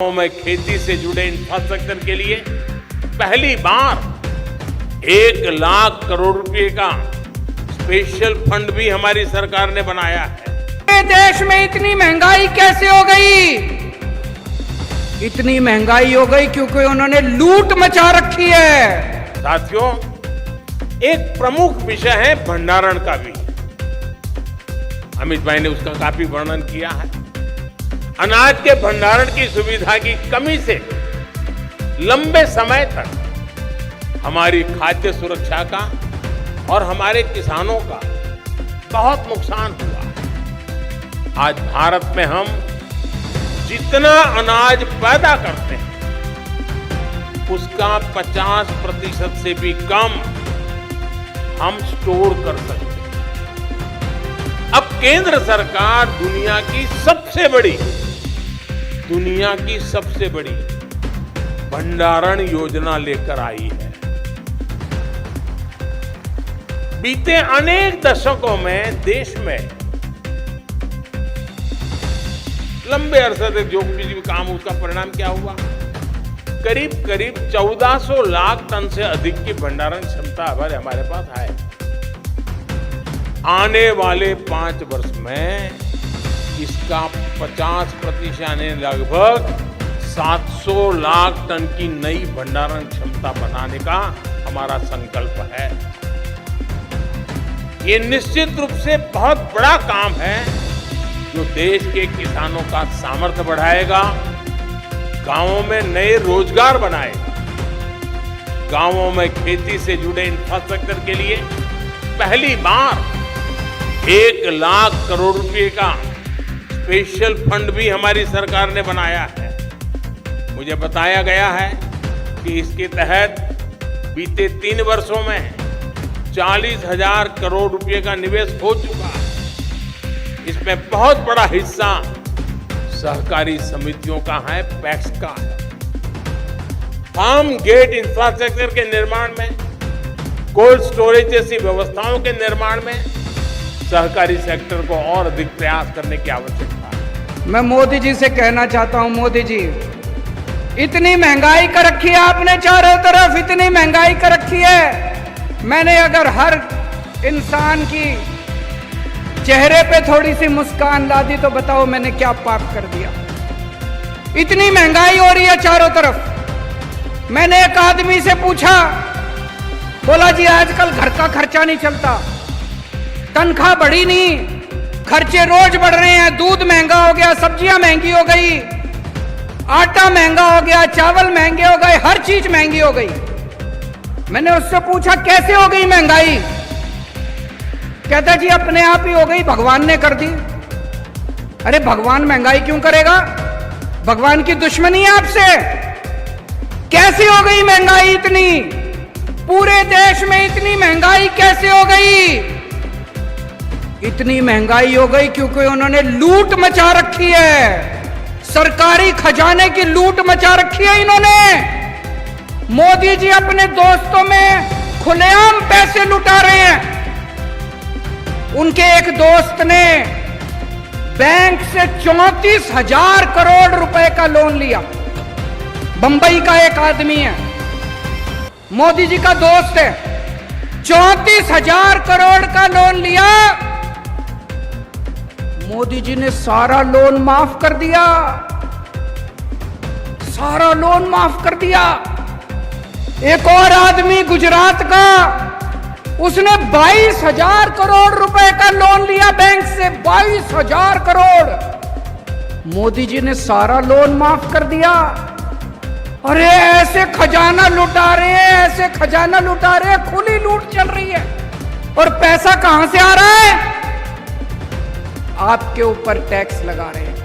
में खेती से जुड़े इंफ्रास्ट्रक्चर के लिए पहली बार 1 लाख करोड़ रुपए का स्पेशल फंड भी हमारी सरकार ने बनाया है। देश में इतनी महंगाई कैसे हो गई? इतनी महंगाई हो गई क्योंकि उन्होंने लूट मचा रखी है। साथियों, एक प्रमुख विषय है भंडारण का भी। अमित भाई ने उसका काफी वर्णन किया है। अनाज के भंडारण की सुविधा की कमी से लंबे समय तक हमारी खाद्य सुरक्षा का और हमारे किसानों का बहुत नुकसान हुआ। आज भारत में हम जितना अनाज पैदा करते हैं उसका 50% से भी कम हम स्टोर कर सकते हैं। अब केंद्र सरकार दुनिया की सबसे बड़ी भंडारण योजना लेकर आई है। बीते अनेक दशकों में देश में लंबे अरसे तक जो भी काम उसका परिणाम क्या हुआ? करीब 1400 लाख टन से अधिक की भंडारण क्षमता हमारे पास है। आने वाले 5 वर्ष में इसका 50% यानी लगभग 700 लाख टन की नई भंडारण क्षमता बनाने का हमारा संकल्प है। ये निश्चित रूप से बहुत बड़ा काम है जो देश के किसानों का सामर्थ्य बढ़ाएगा, गांवों में नए रोजगार बनाएगा। गांवों में खेती से जुड़े इंफ्रास्ट्रक्चर के लिए पहली बार 1 लाख करोड़ रुपए का स्पेशल फंड भी हमारी सरकार ने बनाया है। मुझे बताया गया है कि इसके तहत बीते 3 वर्षों में 40,000 करोड़ रुपए का निवेश हो चुका है। इसमें बहुत बड़ा हिस्सा सहकारी समितियों का है, पैक्स का है। फार्म गेट इंफ्रास्ट्रक्चर के निर्माण में, कोल्ड स्टोरेज जैसी व्यवस्थाओं के निर्माण में सहकारी सेक्टर को और अधिक प्रयास करने की आवश्यकता है। मैं मोदी जी से कहना चाहता हूं, मोदी जी, इतनी महंगाई कर रखी है आपने, चारों तरफ इतनी महंगाई कर रखी है। मैंने अगर हर इंसान की चेहरे पे थोड़ी सी मुस्कान ला दी तो बताओ मैंने क्या पाप कर दिया? इतनी महंगाई हो रही है चारों तरफ। मैंने एक आदमी से पूछा, बोला जी आजकल घर का खर्चा नहीं चलता, तनख्वाह बढ़ी नहीं, खर्चे रोज बढ़ रहे हैं। दूध महंगा हो गया, सब्जियां महंगी हो गई, आटा महंगा हो गया, चावल महंगे हो गए, हर चीज महंगी हो गई। मैंने उससे पूछा कैसे हो गई महंगाई? कहता जी अपने आप ही हो गई, भगवान ने कर दी। अरे भगवान महंगाई क्यों करेगा? भगवान की दुश्मनी है आपसे। कैसे हो गई महंगाई इतनी? पूरे देश में इतनी महंगाई कैसे हो गई? इतनी महंगाई हो गई क्योंकि उन्होंने लूट मचा रखी है। सरकारी खजाने की लूट मचा रखी है इन्होंने। मोदी जी अपने दोस्तों में खुलेआम पैसे लुटा रहे हैं। उनके एक दोस्त ने बैंक से 34,000 करोड़ रुपए का लोन लिया। बंबई का एक आदमी है, मोदी जी का दोस्त है। 34,000 करोड़ का लोन लिया, मोदी जी ने सारा लोन माफ कर दिया। सारा लोन माफ कर दिया। एक और आदमी गुजरात का, उसने 22,000 करोड़ रुपए का लोन लिया बैंक से। 22,000 करोड़ मोदी जी ने सारा लोन माफ कर दिया। अरे ऐसे खजाना लुटा रहे हैं, ऐसे खजाना लुटा रहे हैं, खुली लूट चल रही है। और पैसा कहां से आ रहा है? आपके ऊपर टैक्स लगा रहे हैं।